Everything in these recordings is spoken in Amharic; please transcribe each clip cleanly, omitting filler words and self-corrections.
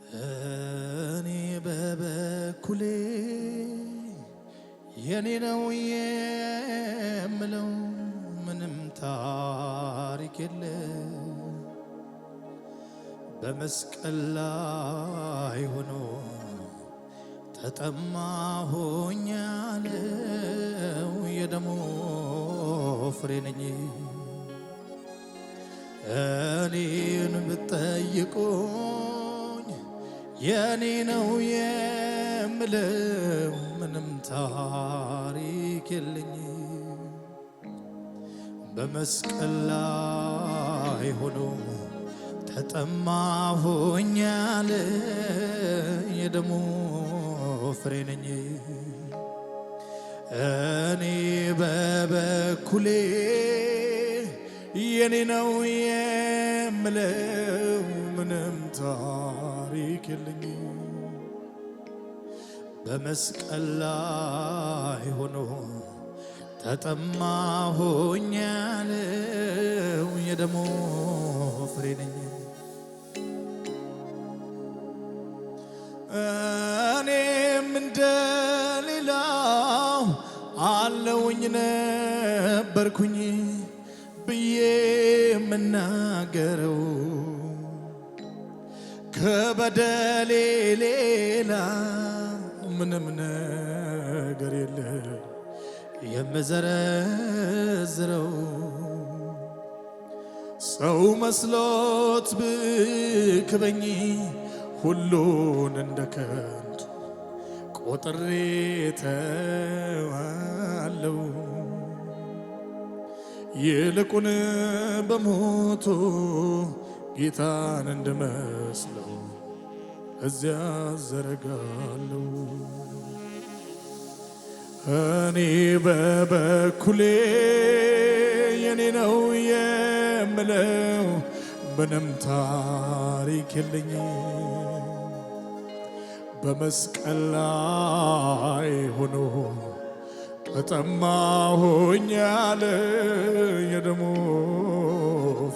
እኔ በበኩሌ የኔ ነው የምለው ምንም ታሪክ የለም። በመስቀል ላይ ሆኖ ተጠማሁኝ ያለው የደሙ ፍሬ ነኝ። እኔን ብትጠይቁኝ የኔ ነው የምለው ምንም ታሪክ የለኝ። በመስቀል ላይ ሆኖ ተጠማሁኝ ያለ የደሙ ፍሬ ነኝ። እኔ በበኩሌ የኔ ነው የምለው ምንም ታሪክ የለኝ። በመስቀል ላይ ሆኖ ተጠማሁኝ ያለው የደሙ ፍሬ ነኝ። እኔም እንደሌላው አለውኝ ነበርኩኝ ብዬ የምናገረው ከበደሌ ሌላ ምንም ነገር የለ የምዘረዝረው። ሰው መስሎት ብክበኝ ሁሉን እንደ ከንቱ ቆጥሬ ተዋለው። ይልቁን በሞቱ ጌታን እንድመስለው እዚያ ዘረጋለው። እኔ በበኩሌ የኔ ነው የምለው ምንም ታሪክ የለኝ። በመስቀል ላይ ሆኖ ተጠማሁኝ ያለ የደሙ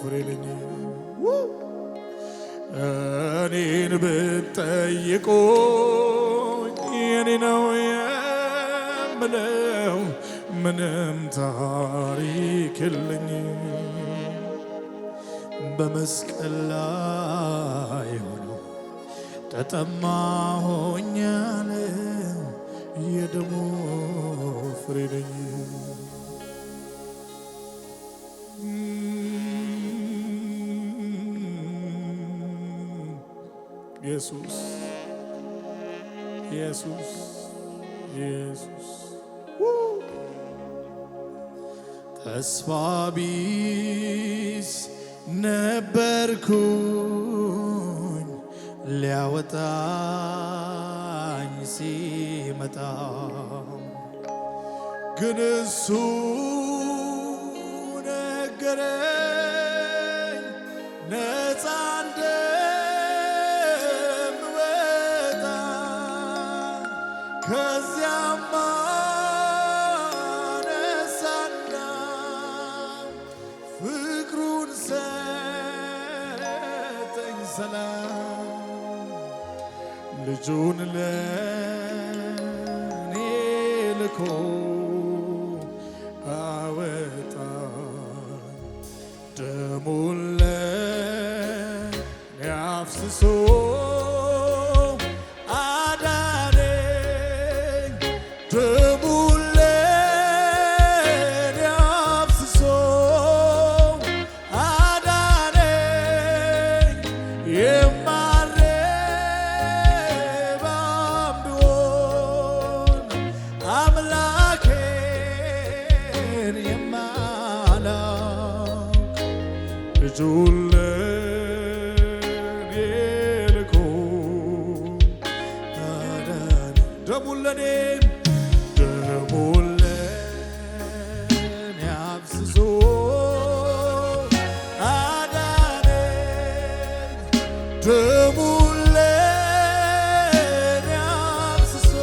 ፍሬ ነኝ። እኔን ብትጠይቁኝ የኔ ነው የምለው ምንም ታሪክ የለኝ። በመስቀል ላይ ሆኖ ተጠማሁኝ ያለው የደሙ ፍሬ ነኝ። ኢየሱስ ኢየሱስ ኢየሱስ ተስፋ ቢስ ነበርኩኝ ሊያወጣኝ ሲመጣ ግን እሱ ነገረኝ ነፃ እንደምወጣ። ከዚያማ ነሳና ፍቅሩን ሰጠኝ ሰላም። ልጁን ለኔ ልኮ አወጣ ደሙን ለኔ አፍስሶ አዳነኝ። ደሙን ለኔ አፍስሶ አዳነኝ። የማልረባም ብሆን አምላኬን የማላውቅ ልጁን ለኔ ልኮ አዳነኝ። ደሙን ለኔ አፍስሶ አዳነኝ። ደሙን ለኔ አፍስሶ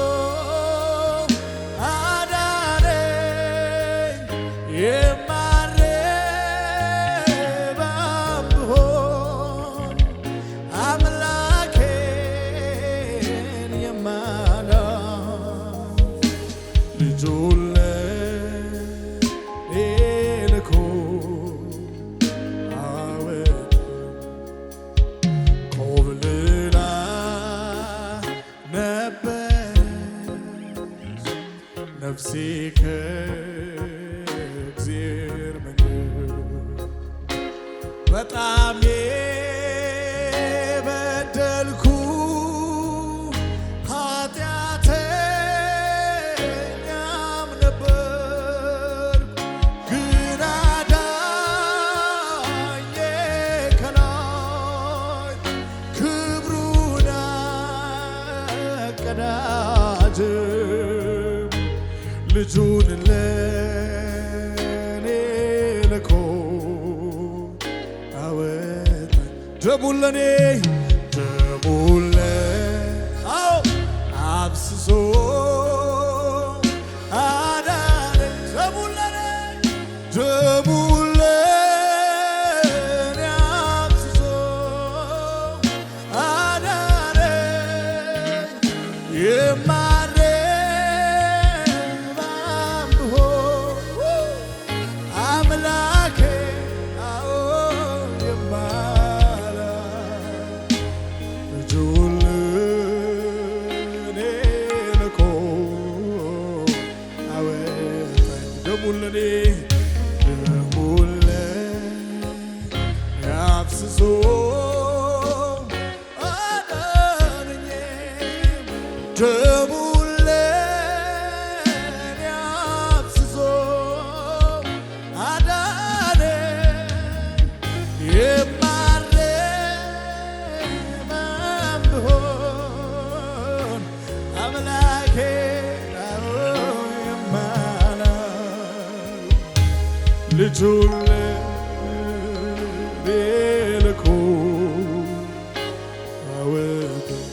አዳነኝ። የማልረባም ብሆን አምላኬን ነፍሴ ከእግዚአብሔር መንገድ በጣም የበደልኩ ኃጢአተኛም ነበርኩ፣ ግን አዳኜ ከላይ ክብሩን አቀዳጀም ልጁን ለኔ ልኮ አወጣኝ። ደሙን ለኔ አፍስሶ አዳነኝ። ደሙን ለኔ አፍስሶ አዳነኝ። የማረባም ብሆን አምላኬ ልጁን ለኔ ልኮ አወጣኝ። ደሙን ለኔ አፍስሶ አዳነኝ። ደሙን ለኔ አፍስሶ አዳነኝ። የማረባም ብሆን አምላኬ ልጁን ለኔ ልኮ አወጣኝ።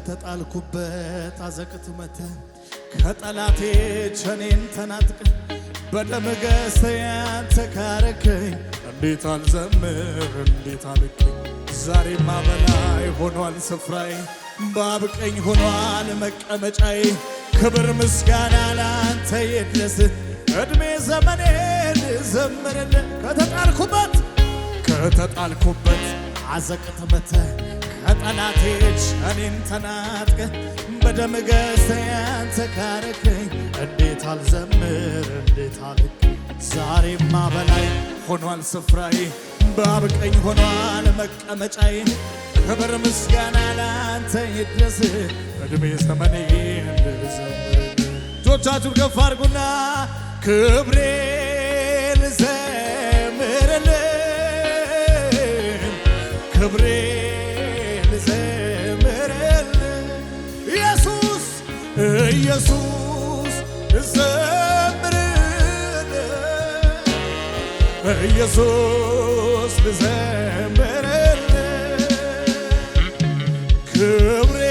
ከተጣልኩበት አዘቅት መተህ ከጠላቴ እኔን ተናጥቀህ በደም ገዝተህ ያንተ ካረከኝ እንዴት አልዘምር እንዴት አልቀኝ። ዛሬማ በላይ ሆኗል ስፍራዬ፣ በአብ ቀኝ ሆኗል መቀመጫዬ። ክብር ምስጋና ላንተ ይድረስ፣ ዕድሜ ዘመኔን ዘምርልህ። ከተጣልኩበት አዘቅት መተህ ከጠላቴ እኔን ተናጥቀህ በደም ገዝተህ ያንተ ካረከኝ እንዴት አልዘምር እንዴት አልቀኝ። ዛሬማ በላይ ሆኗል ስፍራዬ፣ በአብ ቀኝ ሆኗል መቀመጫዬ። ክብር ምስጋና ላንተ ይድረስ፣ ዕድሜ ዘመኔን ልዘምር። እጆቻችሁን ከፍ አድርጉና ክብሬ ልዘምርልህ፣ ክብሬ ኢየሱስ ልዘምርልህ፣ ኢየሱስ ልዘምርልህ፣ ክብሬ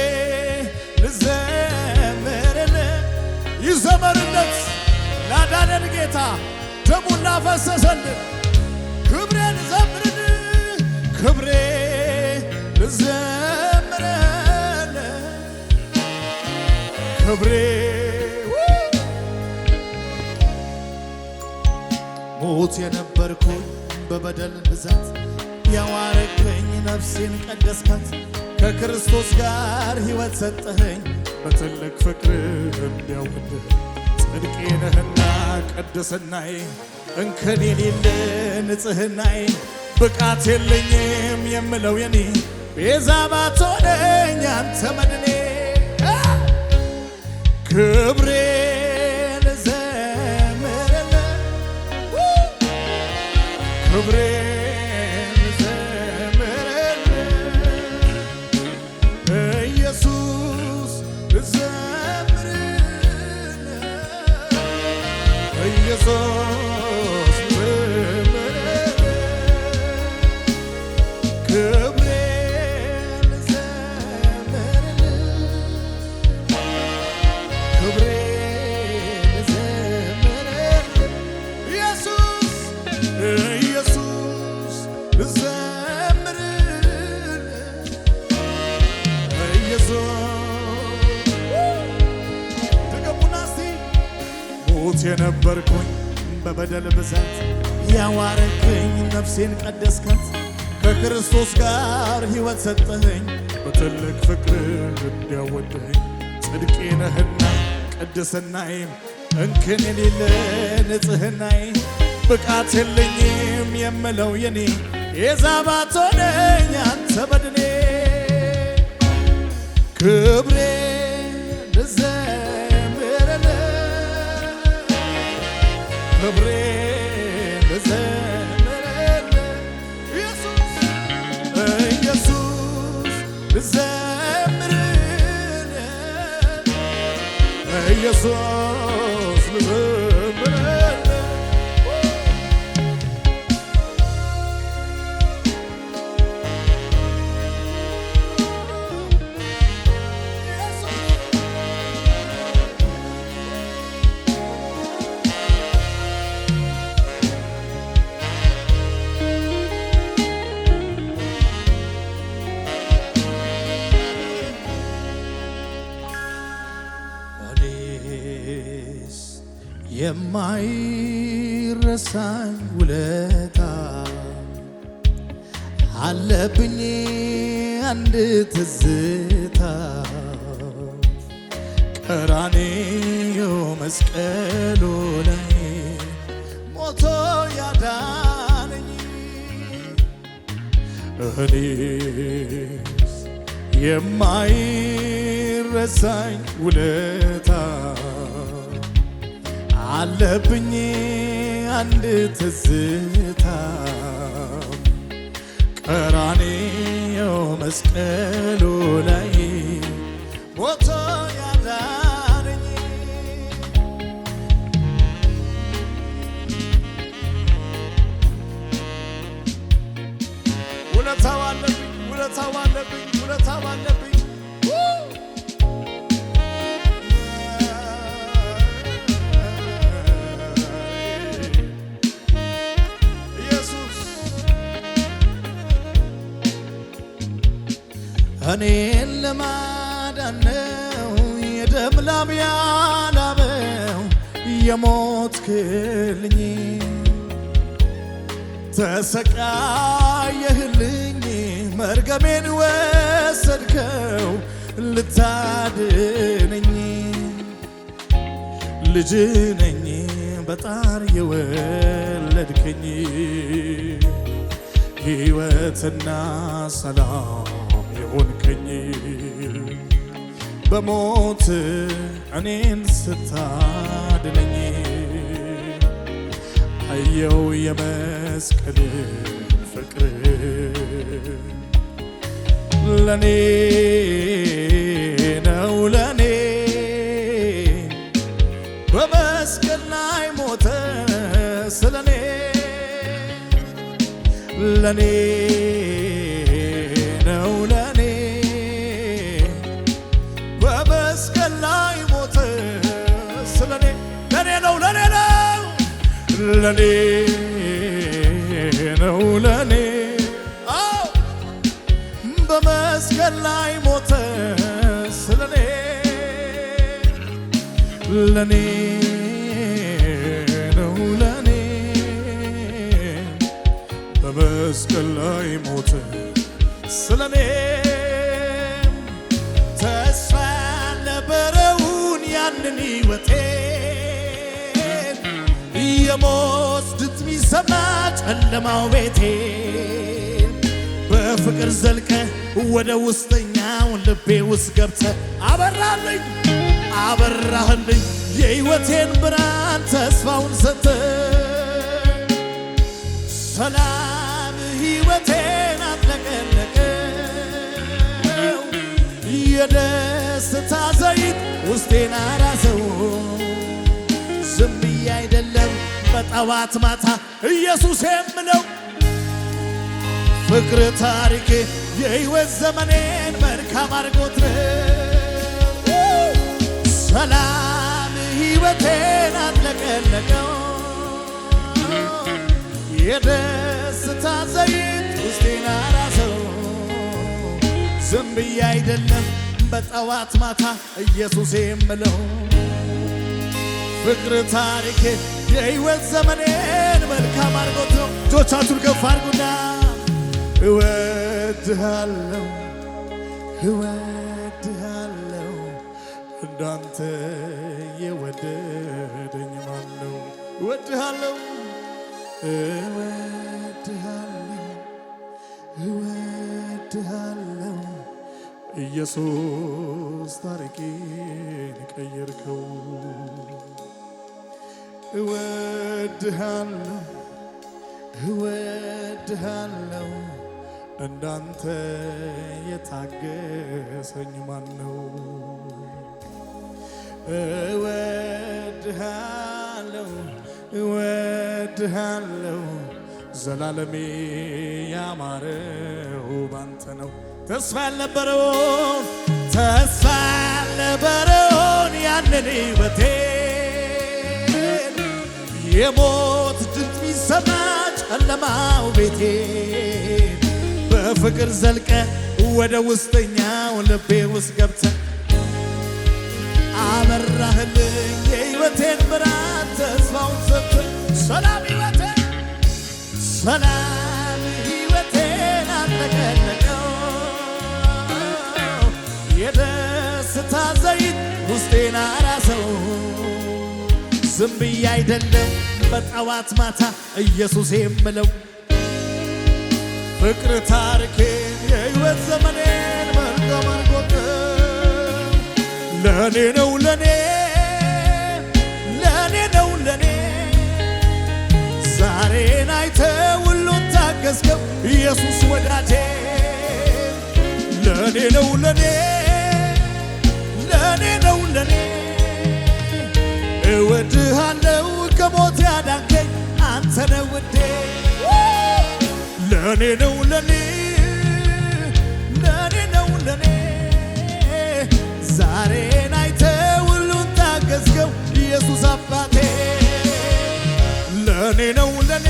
ልዘምርልህ። ይዘመርለት ላዳነን ጌታ ደሙን ላፈሰሰልን። ክብሬ ልዘምርልህ፣ ክብሬ ልዘምርልህ፣ ክብሬ ሞት የነበርኩኝ በበደል ብዛት ያዋረከኝ ነፍሴን ቀደስካት። ከክርስቶስ ጋር ሕይወት ሰጠኸኝ በትልቅ ፍቅር እንዲያውቅህ። ጽድቄ ነህና ቅድስናዬ፣ እንከን የሌለ ንጽሕናዬ። ብቃት የለኝም የምለው የኔ ቤዛ ባትሆነኝ አንተ መድኔ። ክብሬ ልዘምርልህ፣ ክብሬ ልዘምርልህ፣ ኢየሱስ ልዘምርልህ፣ ኢየሱስ ልዘምርልህ፣ ክብሬ ልዘምርልህ፣ ክብሬ ልዘምርልህ፣ ኢየሱስ ሙት የነበርኩኝ በበደል ብዛት ያዋረከኝ ነፍሴን ቀደስካት ከክርስቶስ ጋር ሕይወት ሰጠኸኝ በትልቅ ፍቅር እንዲያወደኸኝ ጽድቄ ነህና ቅድስናዬም እንከን የሌለ ንጽሕናዬ ብቃት የለኝም የምለው የኔ የዛባት ሆነኝ አንተ በድኔ ክብሬ ልዘምርልህ ክብሬ ልዘምርልህ ኢየሱስ ልዘምርልህ ኢየሱስ ልዘምርልህ የማይረሳኝ ውለታ አለብኝ አንድ ትዝታ ቀራንዮ መስቀሉ ላይ ሞቶ ያዳነኝ እኔስ የማይረሳኝ ውለታ አለብኝ አንድ ትዝታ ቀራንዮ መስቀሉ ላይ ሞቶ ያዳነኝ ውለታው አለብኝ ውለታው አለብኝ ውለታው አለብኝ እኔን ለማዳን ነው የደም ላብ ያላበው የሞትክልኝ ተሰቃየህልኝ መርገሜን ወሰድከው ልታድነኝ ልጅ ነኝ በጣር የወለድከኝ ሕይወትና ሰላም የሆንከኝ በሞት እኔን ስታድነኝ አየው የመስቀል ፍቅር ለኔ ነው ለኔ በመስቀል ላይ ሞተ ስለኔ ለኔ ነው ለኔ በመስቀል ላይ ሞተ ስለኔ ለኔ ነው ለኔ ነው ለኔ ነው ለኔ በመስቀል ላይ ሞተ ስለኔ ለኔ ነው ለኔ በመስቀል ላይ ሞተ ስለኔ ተስፋ ነበረውን ያንን ሕይወቴን የሞት ድምፅ ሚሰማ ጨለማው ቤቴን በፍቅር ዘልቀ ወደ ውስጠኛው ልቤ ውስጥ ገብተ አበራህልኝ የሕይወቴን ብርሃን ተስፋውን ሰተ ሰላም ሕይወቴን አጥለቀለቀው የደስታ ዘይት ውስጤን አራሰው ዝም ብዬ አይደለም በጠዋት ማታ ኢየሱስ የምለው ፍቅር ታሪኬ የሕይወት ዘመኔን መልካም አድርጎት ነው ሰላም ሕይወቴን አጥለቀለቀው የደስታ ዘይት ውስጤን አራሰው ዝም ብዬ አይደለም በጠዋት ማታ ኢየሱስ የምለው ፍቅር ታሪኬ የሕይወት ዘመኔን መልካም አድርጎት ነው። እጆቻችሁን ከፍ አድርጉና እወድሃለሁ እወድሃለሁ እንዳንተ የወደደኝ ማነው? እወድሃለሁ እወድሃለሁ እወድሃለሁ ኢየሱስ ታሪኬን ቀየርከው። እወድሃለሁ እወድሃለሁ እንዳንተ የታገሰኝ ማነው? እወድሃለሁ እወድሃለሁ ዘላለሜ ያማረው ባንተ ነው። ተስፋ ያልነበረውን ያንን ሕይወቴን የሞት ድምፅ ቢሰማ ጨለማው ቤቴን በፍቅር ዘልቀ ወደ ውስጠኛው ልቤ ውስጥ ገብተ አበራህልኝ የሕይወቴን ብርሃን ተስፋውን ሰጥተህ ሰላም ሕይወቴን አጥለቀለቀው የደስታ ዘይት ውስጤን አራሰው። ዝም ብዬ አይደለም በጠዋት ማታ ኢየሱስ የምለው ፍቅር ታሪኬን የሕይወት ዘመኔን መልካም አድርጎት ለኔ ነው ለኔ ዛሬን አይተ ሁሉን ታገስከው ኢየሱስ ወዳጄ ለኔ ነው ለኔ እወድሃለሁ ከሞት ያዳንከኝ አንተ ነህ ውዴ ለኔ ነው ለኔ ዛሬን አይተ ሁሉን ታገስከው ኢየሱስ አባቴ ለኔ ነው ለኔ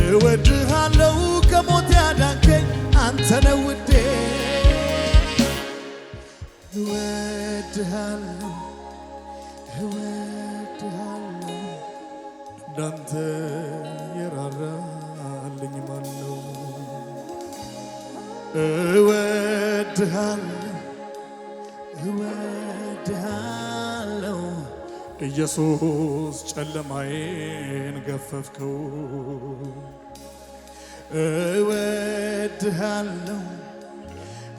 እወድሃለሁ ከሞት ያዳንከኝ አንተ ነህ ውዴ እወድሃለሁ እንዳንተ የራራልኝ ማነው? እወድሃለሁ ኢየሱስ ጨለማዬን ገፈፍከው።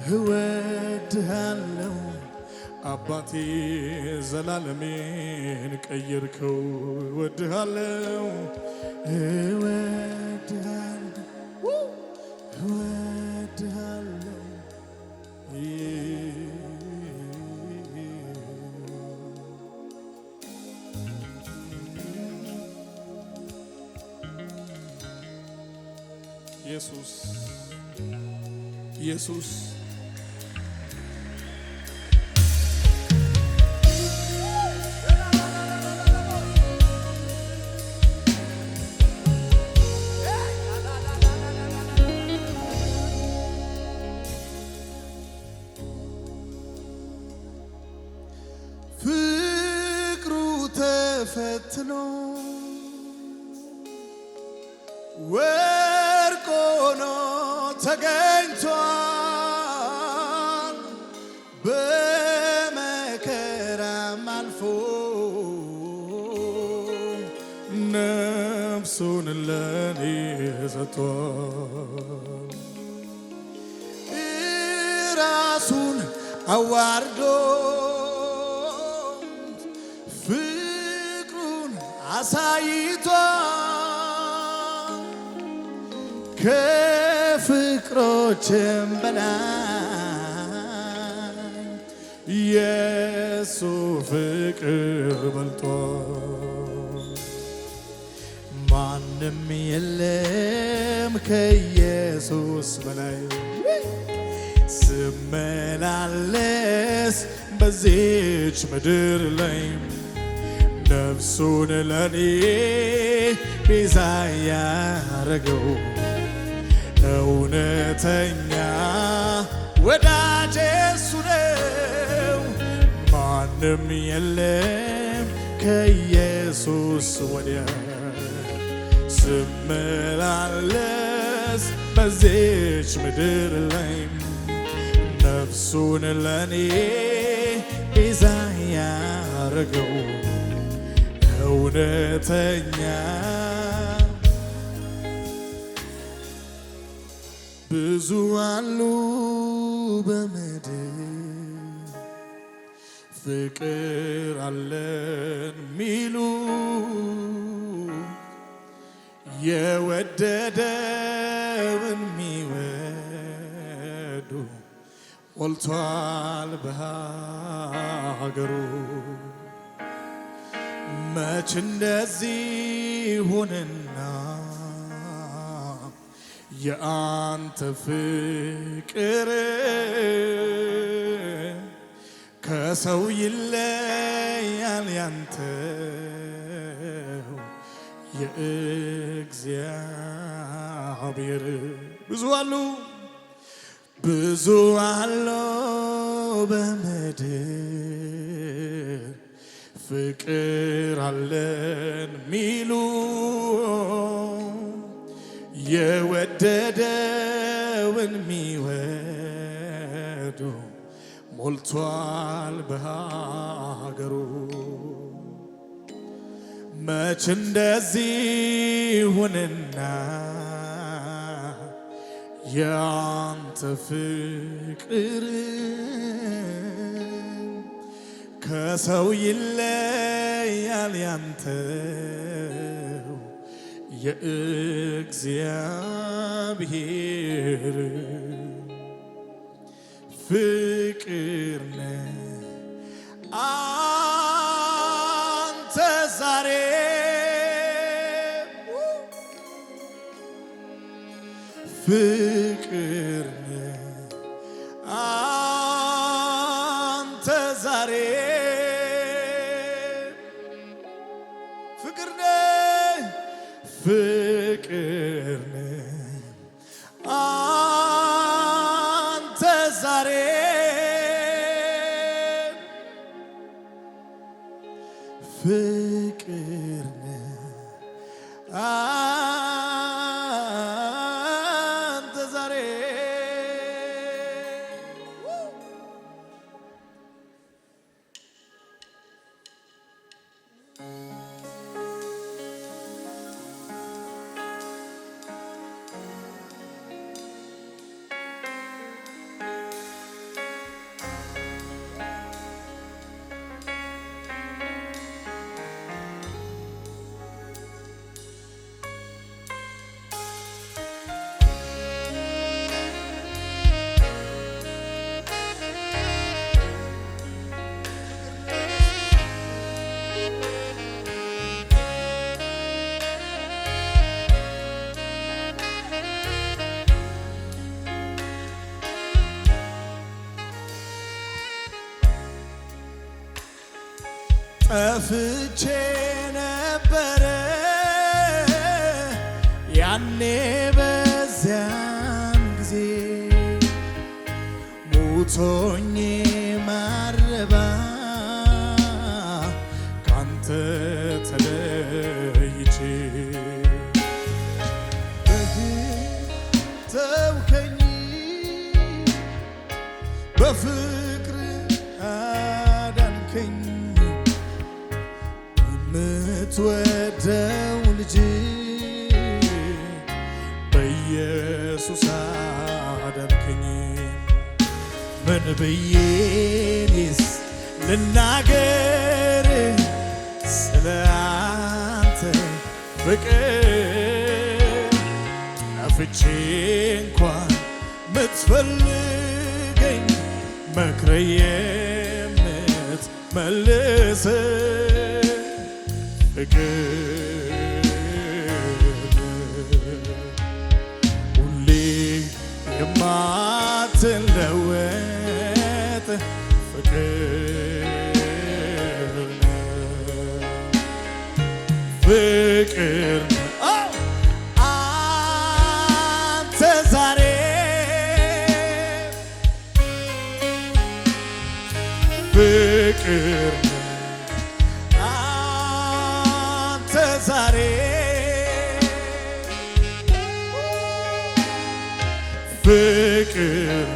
እወድሃለሁ አባቴ ዘላለሜን ቀየርከው። እወድሃለሁ ኢየሱስ ፍቅሩ ተፈትኖ ወርቅ ሆኖ ተገኝቷል። በመከራም አልፎ ነፍሱን ለኔ ሰጥቷል። ራሱን አዋርዶ ፍቅሩን አሳይቷል። ከፍቅሮችም በላይ የሱ ፍቅር በልጧል። ማንም የለም ከኢየሱስ በላይ ስመላለስ በዚች ምድር ላይ ነፍሱን ለኔ ቤዛ ያረገው እውነተኛ ወዳጄ እሱ ነው። ማንም የለም ከኢየሱስ ወዲያ ስመላለስ በዚች ምድር ላይ ነፍሱን ለኔ ቤዛ ያረገው እውነተኛ ብዙ አሉ በምድር ፍቅር አለን ሚሉ የወደደውን ሚወዱ ሞልቷል በሀገሩ። መች እንደዚህ ሆነና የአንተ ፍቅር ከሰው ይለያል ያንተው የእግዚአብሔር። ብዙ አሉ በምድር ፍቅር አለን ሚሉ የወደደውን ሚወዱ ሞልቷል በሀገሩ። መች እንደዚህ ሆነና ያንተ ፍቅር ከሰው ይለያል ያንተው የእግዚአብሔር ፍቅር ነህ አንተ ዛሬ ፍቅር ነህ አንተ ዛሬ ፍቅር ነህ ፍቅር ነህ አንተ ዛሬ ፍቅር ነህ አንተ ዛሬ ጠፍቼ ነበረ ያኔ በዚያን ጊዜ ሙቶኜ ማረባ ካንተ ተለይቼ ተውከኝ በፍቅር አዳንከኝ የምትወደው ልጅ በኢየሱስ አዳንከኝ። ምን ብዬስ ልናገር ስለ አንተ ፍቅር ጠፍቼ እንኳን ምትፈልገኝ መክረህ የምትመልስ ፍቅር ሁሌ የማትለወጥ ፍቅር ፍቅር አንተ ዛሬ ፍቅር ፍቅር አንተ ዛሬ ፍቅር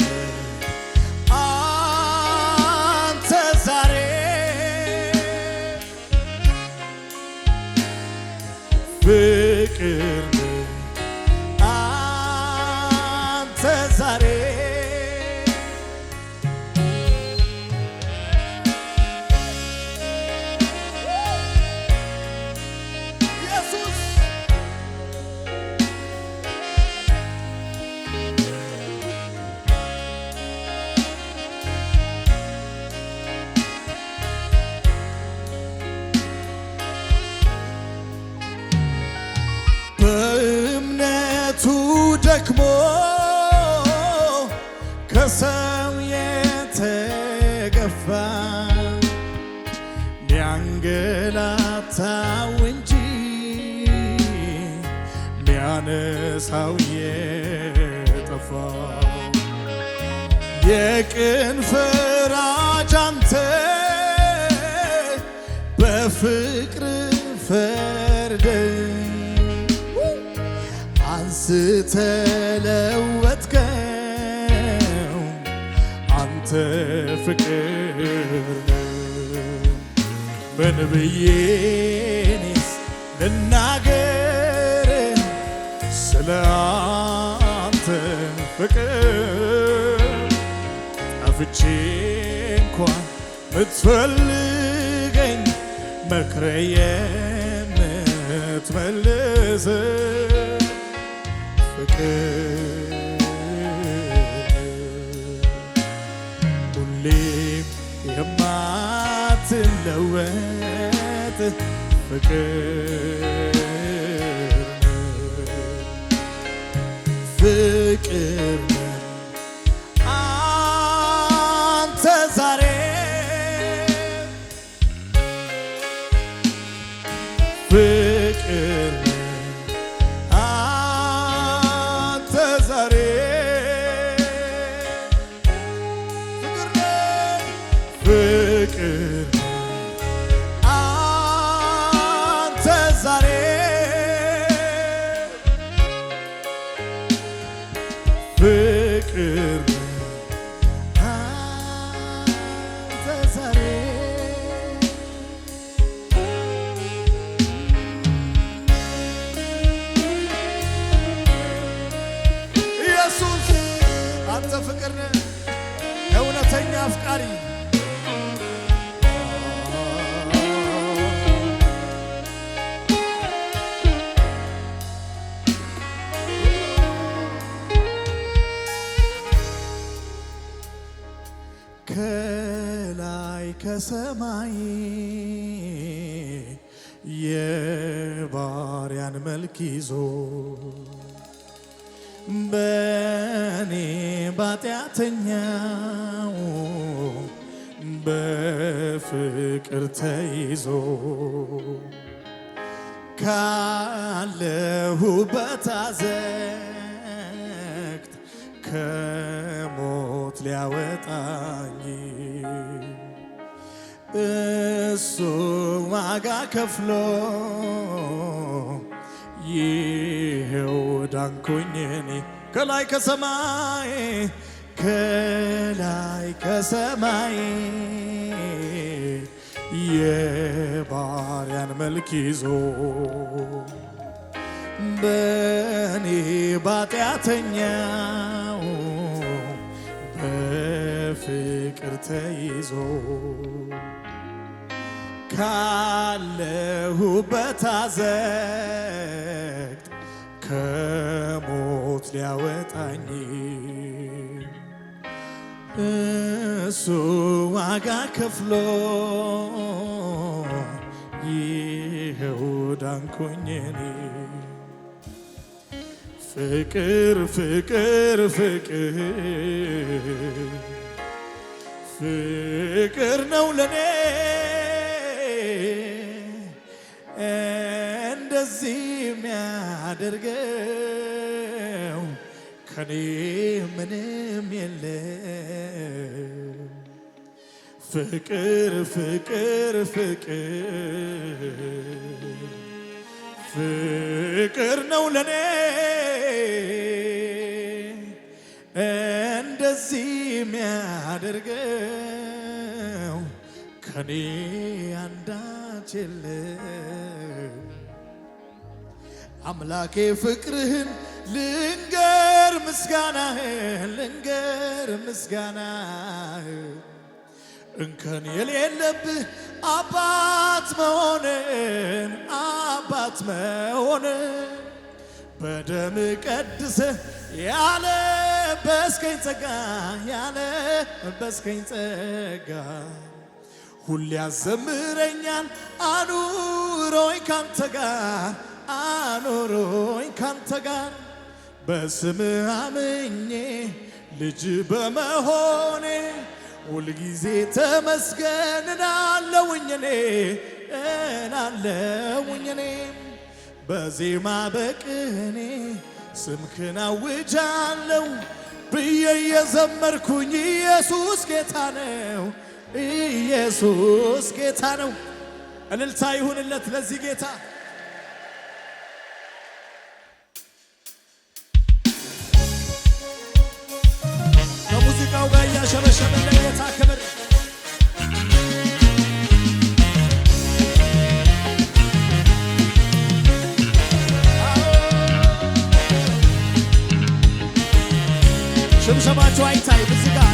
አንተ ዛሬ ፍቅር አንተ ዛሬ በእምነቱ ደክሞ ከሰው የተገፋ ሚያንገላታው እንጂ ሚያነሳው የጠፋው የቅን ፈራጅ አንተ በፍቅር ፈርደህ ስተለወጥከው አንተ ፍቅር ምን ብዬስ ልናገር ስለ አንተ ፍቅር ጠፍቼ እንኳን ምትፈልገኝ መክረህ የምትመልስ ሁሌም የማትለወጥ ፍቅር ፍቅር አንተ ዛሬ ፍቅር ፍቅር አንተ ዛሬ ኢየሱስ አንተ ፍቅር ነህ እውነተኛ አፍቃሪ ከላይ ከሰማይ የባሪያን መልክ ይዞ በኔ ባጢአተኛው በፍቅር ተይዞ ካለሁበት አዘቅት ከሞት ሊያወጣኝ እሱ ዋጋ ከፍሎ ይሄው ዳንኩኝ እኔ ከላይ ከሰማይ ከላይ ከሰማይ የባሪያን መልክ ይዞ በኔ ባጢአተኛው በፍቅር ተይዞ ካለሁበት አዘቅት ከሞት ሊያወጣኝ እሱ ዋጋ ከፍሎ ይኸው ዳንኩኝ እኔ ፍቅር ፍቅር ፍቅር ፍቅር ነው ለኔ እንደዚህ የሚያደርገው ከኔ ምንም የለም ፍቅር ፍቅር ፍቅር ፍቅር ነው ለኔ እንደዚህ የሚያደርገው ከኔ አንዳች የለም። አምላኬ ፍቅርህን ልንገር ምስጋናህን ልንገር ምስጋናህን እንከን የሌለብህ አባት መሆንን በደም ቀድሰህ ያለበስከኝ ጸጋ ሁሌ ያዘምረኛል አኑሮኝ ካንተ ጋር በስምህ አምኜ ልጅ በመሆኔ ሁልጊዜ ተመስገን እናለውኝ እኔ በዜማ በቅኔ ስምህን አውጃለሁ ብዬ የዘመርኩኝ ኢየሱስ ጌታ ነው። እልልታ ይሁንለት ለዚህ ጌታ። ከሙዚቃው ጋር እያሸበሸብን ለጌታ ክብር ሽምሸማቸው አይታይም። እዚህ ጋር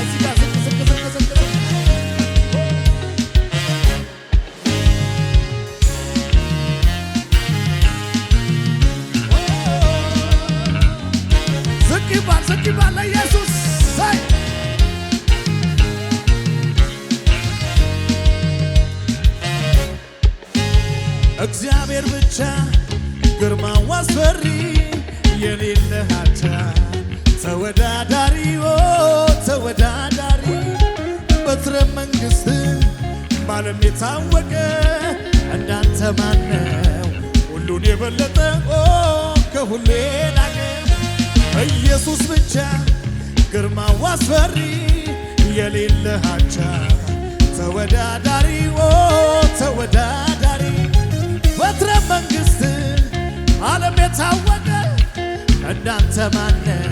ዝቅ ይባል ለኢየሱስ ሳይ እግዚአብሔር ብቻ ግርማው አስፈሪ የሌለህ አቻ ተወዳዳሪ በትረ መንግሥት ባለም የታወቀ እንዳንተ ማነው? ሁሉን የበለጠ ከሁሌ ላቀ ኢየሱስ ብቻ ግርማው አስፈሪ የሌለህ አቻ ተወዳዳሪ በትረ መንግሥት ዓለም የታወቀ እንዳንተ ማነው?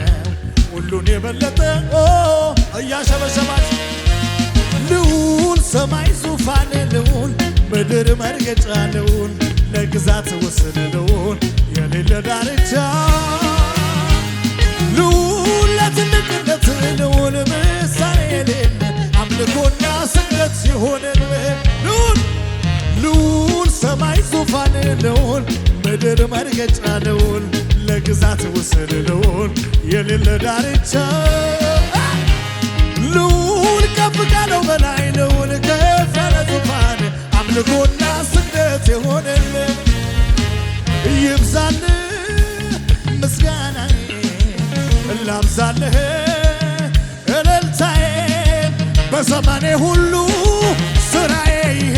ሁሉን የበለጠ እያሸበሸባች ልዑል ሰማይ ዙፋን ልዑል ምድር መርገጫ ልዑል ለግዛት ወሰን ልዑል የሌለ ዳርቻ ልዑል ለትልቅነት ልዑል ምሳሌ የሌለ አምልኮና ስግደት ሲሆንን ልዑል ሰማይ ዙፋን ልዑል ምድር መርገጫ ልዑል ለግዛት ወሰን ልዑል የሌለ ዳርቻ ልዑል ከፍ ካለው በላይ ልዑል ከፍ ያለ ዙፋን አምልኮና ስግደት የሆነልን ይብዛልህ ምስጋናዬ ላብዛልህ እልልታዬ በዘመኔ ሁሉ ስራዬ ይሄ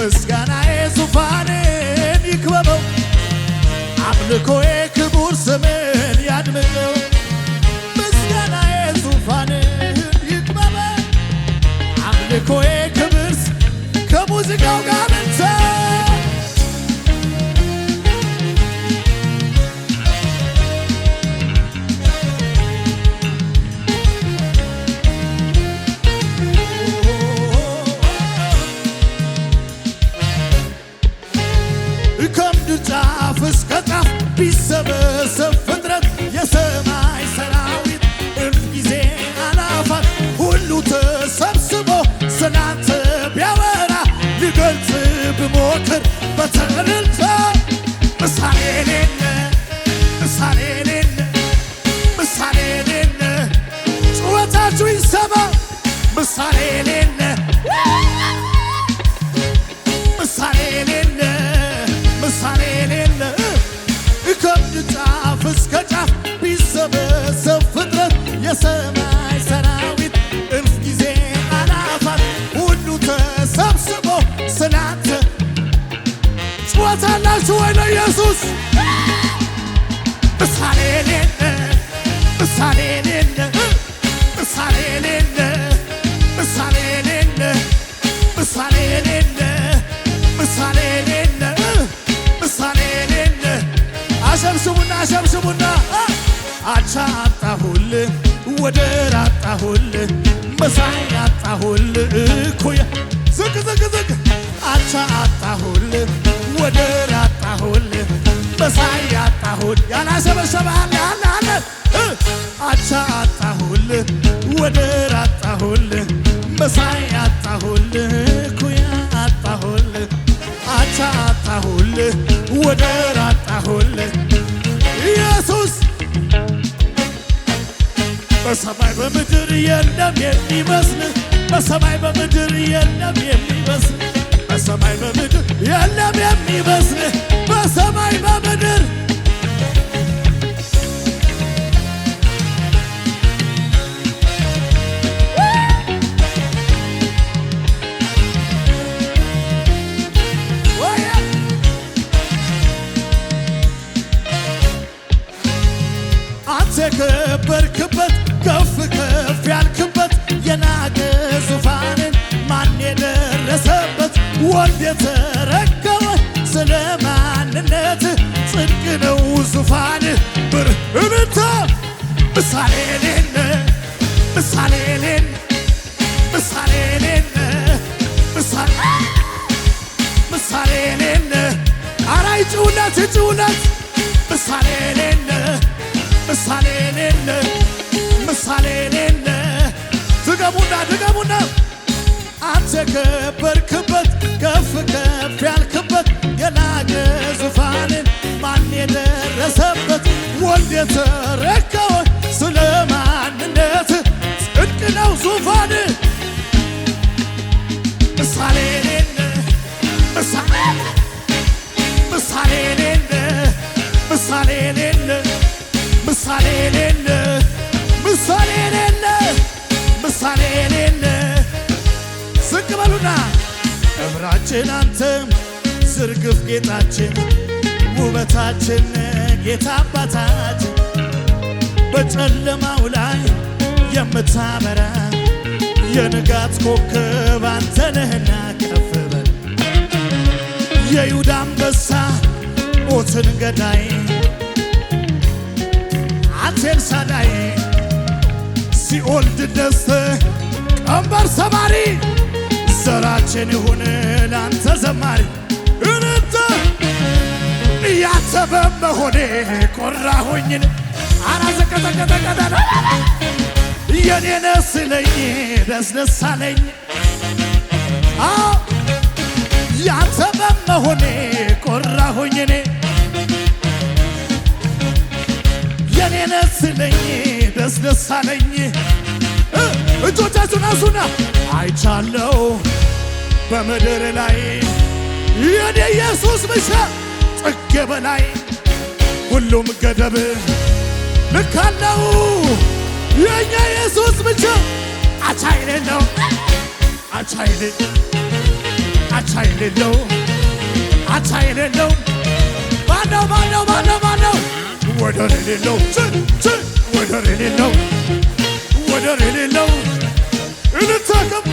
ምስጋናዬ ዙፋንን ይክበበው አምልኮዬ ክቡር ስምን ያድምቀው ምስጋናዬ ዙፋንን ይክበበው አምልኮዬ ክብር ከሙዚቃው ጋር ብቻ ጫፍ እስከ ጫፍ ቢሰበሰብ ፍጥረት የሰማይ ሰራዊት እልፍ ጊዜ አላፋት ሁሉ ተሰብስቦ ስላንተ ቢያወራ ሊገልጽ ብሞክር በተእልልታ ምሳሌ የሌለ ጩኸታችሁ ይሰማ ምሳሌ የሌለ ጫፍ እስከ ጫፍ ቢሰበሰብ ፍጥረት የሰማይ ሰራዊት እልፍ ጊዜ አላፋት ሁሉ ተሰብስቦ ስላንተ ጩኸታላችሁ ወይ ለኢየሱስ ምሳሌ የሌለ አጣሁልህ እኩያ ዝቅ ዝቅ ዝቅ አቻ አጣሁልህ ወደር አጣሁልህ መሳይ አጣሁልህ ያላሰበሰባል ያለ አቻ አጣሁልህ ወደር አጣሁልህ መሳይ አጣሁልህ እኩያ አጣሁልህ አቻ አጣሁልህ ወደር አጣሁልህ ኢየሱስ በሰማይ በምድር የለም የሚመስል በሰማይ በምድር የለም የሚመስል በሰማይ በምድር የለም የሚመስል በሰማይ በምድር አንተ የከበርክበት ከፍ ከፍ ያልክበት የናቀ ዙፋንን ማን የደረሰበት ወልድ የተረከበ ስለ ማንነት ጽድቅ ነው ዙፋን ብርህንተ ምሳሌ ሌለ ምሳሌ ሌለ ምሳሌ ሌለ ምሳሌ ሌለ አራይ ጭውነት ጭውነት ምሳሌ ሌለ ምሳሌ ሌለ ምሳሌ ሌለ ድገሙና ድገሙና አንተ የከበርክበት ከፍ ከፍ ያልክበት የላቀ ዙፋንን ማን የደረሰበት ወልድ የተረከበ ስለ ማንነት ጽድቅ ነው ዙፋን ምሳሌ ሌለ ምሳሌ ሌለ ምሳሌ ሌለ ምሳሌ ሌለ ምሳሌ ሌለ ምሳሌ ሌለ ዝቅ በሉና ክብራችን አንተም ዝርግፍ ጌጣችን ውበታችን ጌታ አባታችን በጨለማው ላይ የምታበራ የንጋት ኮከብ አንተ ነህና ከፍ በል የይሁዳ አንበሳ ሞትን ገዳይ ኤልሳዳይ ሲኦል ድል ነስተህ ቀንበር ሰባሪ ዘራችን ይሁን ላንተ ዘማሪ እንተ ያንተ በመሆኔ ኮራሁኝን አራዘቀዘቀዘቀዘ የኔ ነስለኝ ደስ ደስ አለኝ ያንተ በመሆኔ ኮራሁኝኔ የኔ ነስለኝ ደስ ደስ አለኝ እጆቻችሁን አንሱና አይቻለው በምድር ላይ የኔ ኢየሱስ ብቻ ጥግ በላይ ሁሉም ገደብ ልክ አለው የኛ ኢየሱስ ብቻ አቻ የሌለው አቻ የሌለው አቻ የሌለው ማነው ማነው ማነው ማነው ወደር የሌለው ወደር የሌለው ወደር የሌለው እንታከም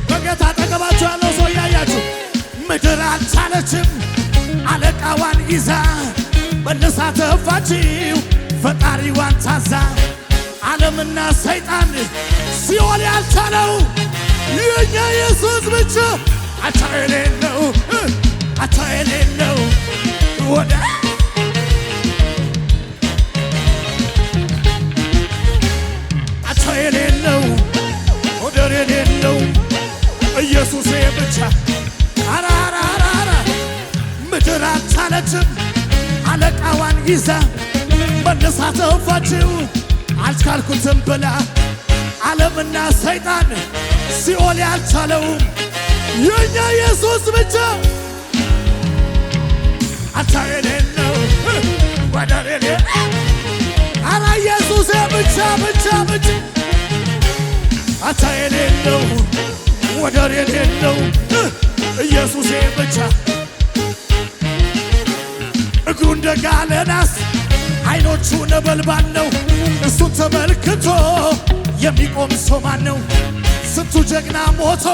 በጌታ አጠገባችሁ ያለው ሰው እያያችሁ ምድር አልቻለችም አለቃዋን ይዛ መልሳ ተፋችው ፈጣሪዋን ታዛ ዓለምና ሰይጣን ሲኦል ያልቻለው የኛ ኢየሱስ ብቻ አቻ የሌለው አቻ የሌለው ወደ አቻ የሌለው ወደር የሌለው ኢየሱስ ብቻ አራራራራ ምድር አልቻለችም አለቃዋን ይዛ መልሳ ተፋችው አልቻልኩትም ብላ ዓለምና ሰይጣን ሲኦል ያልቻለው የኛ ኢየሱስ ብቻ አቻ የሌለው ወደር የሌለው አራ ኢየሱስ ብቻ ብቻ ብቻ አቻ የሌለው ወደር የሌለው ኢየሱስ ብቻ እግሩ እንደጋለ ናስ አይኖቹ ነበልባል ነው እሱን ተመልክቶ የሚቆም ሰው ማን ነው? ስንቱ ጀግና ሞቶ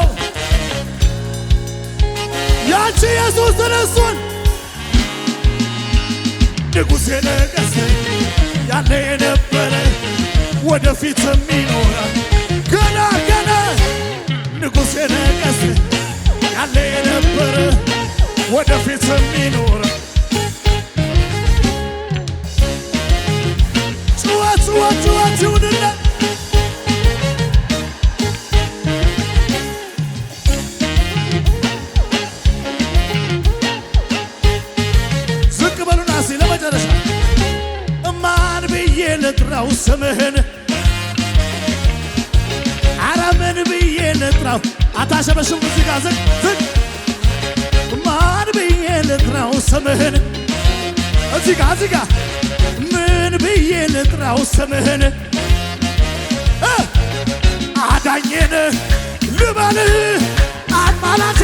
ያንቺ ኢየሱስ ተነስቷል። ንጉሥ የነገሠ ያለ የነበረ ወደፊትም ይኖራል ገና ገና። ንጉሥ የነገሠ ያለ የነበረ ወደፊትም ይኖራል። ጩኸት ጩኸት ጩኸት ይሁንለት። ዝቅ በሉና እስኪ ለመጨረሻ ማን ብዬ ልጥራው ስምህን? ኧረ ምን ብዬ ልጥራው? አታሸበሽም እዚህ ጋር ዝቅ ዝቅ። ማን ብዬ ልጥራው ስምህን? እዚህ ጋር ምን ብዬ ልጥራው ስምህን? አዳኜን ልበልህ አማላጄ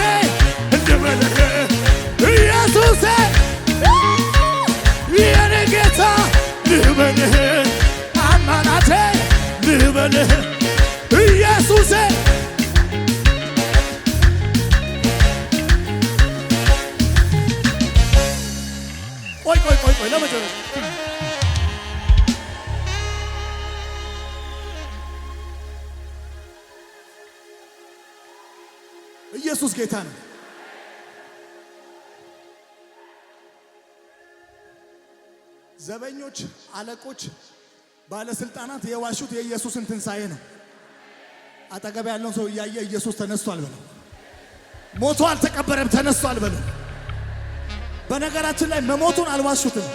ልበልህ ኢየሱሴ የኔ ጌታ ልበልህ አማላጄ ልበልህ ኢየሱሴ። ቆይ ለመጨረሻ ኢየሱስ ጌታ ነው። ዘበኞች፣ አለቆች፣ ባለስልጣናት የዋሹት የኢየሱስን ትንሣኤ ነው። አጠገብ ያለውን ሰው እያየ ኢየሱስ ተነስቷል በለው። ሞቶ አልተቀበረም፣ ተነስቷል በለው። በነገራችን ላይ መሞቱን አልዋሹትም፣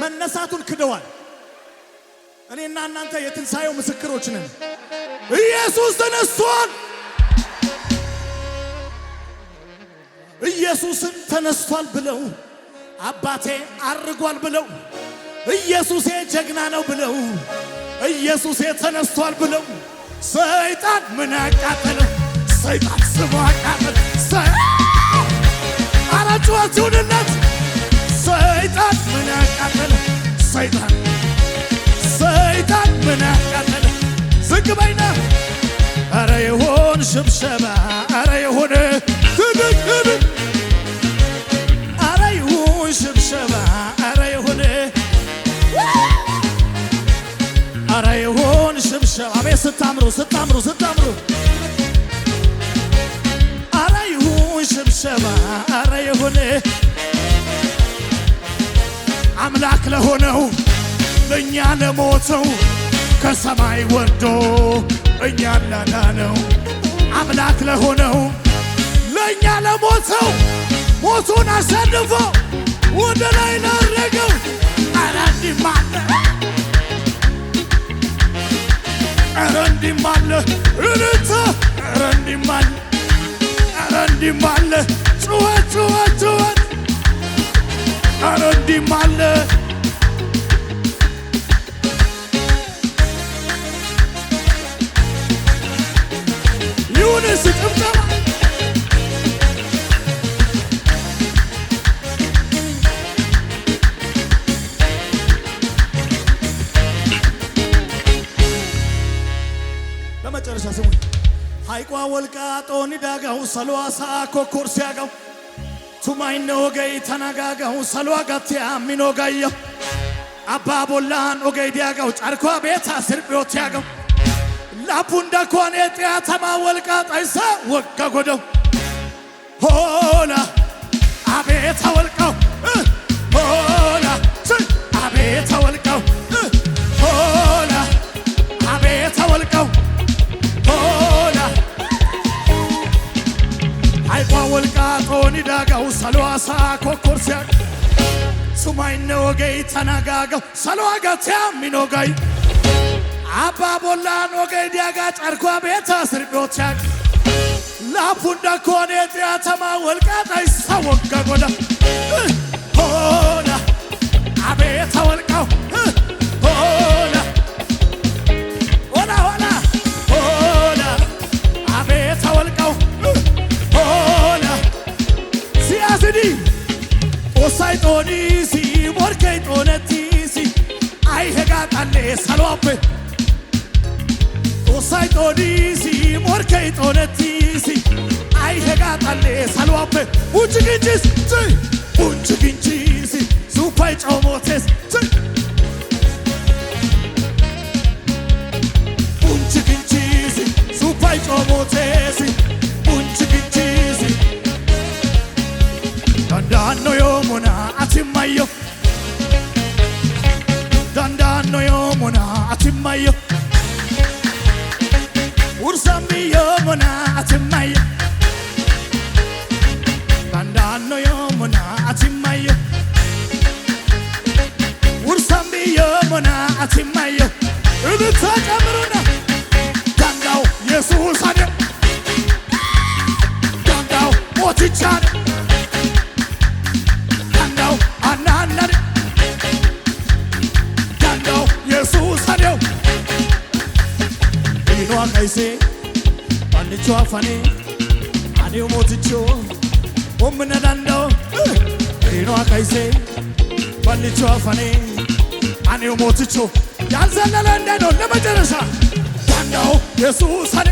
መነሳቱን ክደዋል። እኔና እናንተ የትንሣኤው ምስክሮች ነን። ኢየሱስ ተነስቷል። ኢየሱስን ተነስቷል ብለው አባቴ አርጓል ብለው ኢየሱሴ ጀግና ነው ብለው ኢየሱሴ ተነስቷል ብለው ሰይጣን ምን አቃጠለው? ሰይጣን ስሙ አቃጠለ። አራጩት ይሁንለት። ሰይጣን ምን አቃጠለ? ሰይጣን ምን አቃጠለ? ዝቅ በይና አረ ይሁን ሽብሸባ አረ ይሁን ትግል አረ ይሁን ሽብሸባ አረ ይሁን አረ ይሁን ሽብሸባ። አቤት ስታምሩ አረ ይሁን ሽብሸባ አረ ይሁን አምላክ ለሆነው ለእኛ ለሞተው ከሰማይ ወርዶ እኛን ላዳነው አምላክ ለሆነው ለእኛ ለሞተው ሞቱን አሸንፎ ወደ ላይ ላረገው ኧረ እንዲህም አለ ኧረ እንዲህም አለ እልልታ ኧረ እንዲህም አለ ጩኸት ኧረ እንዲህም አለ ይሁንስ ጭብጨባ ለመጨረሻ ስሙኝ። ሐይቋ ወልቃጦን ዳጋው ሰሏሳ ኮኮር ሲያጋው ቱማይነ ወገይ ተናጋጋው ሰሏ ጋቲያ ሚኖጋየው አባ ቦላን ወገይ ዲያጋው ጫርኳ ቤታ ስርቢዮት ያጋው ላፑንዳ ኮኔ ጢያተማ ወልቃጣይሳ ወጋ ጎደው ሆላ አቤት ወልቃው ሆላ አቤት ወልቃው ሆላ አቤት ወልቃው ሆላ ሐይቋ ወልቃጦን ዳጋው ሰሏሳ ኮኮርሲያ ሱማይነ ወገይ ተናጋጋው ሰሏ ጋቲያ ሚኖጋይ አባ ቦላን ወገይ ዲያጋ ጫርኳ ቤታ ስርቢዮት ያግ ላፑንዳ ኮኔ ጢያተማ ወልቃጣይሳ ወጋ ጎዳ ሆላ አቤት ወልቃው ሆላ አቤት ወልቃው ሆላ ሲያስዲ ኦሳይ ጦኒሲ ሞርከይ ጦነቲሲ አይሄጋ ቃሌ ሰሏቤ sai todisi morkei tonetisi ai hegatale salwape unchiginchisi supai chomotes unchiginchisi supai chomotes unchiginchisi dandano yomona atimayo dandano yomona atimayo ursambi yomona atimayo dandano yomona atimayo ursambi yomona atimayo ubitakamruna dandao yesus ane dandao motichan dandao ananare dandao yesus ane ino akaise panicho afane ane moticho omna dandao ino akaise panicho afane ane moticho ያልዘለለ እንደው ለመጨረሻ dandao yesus ane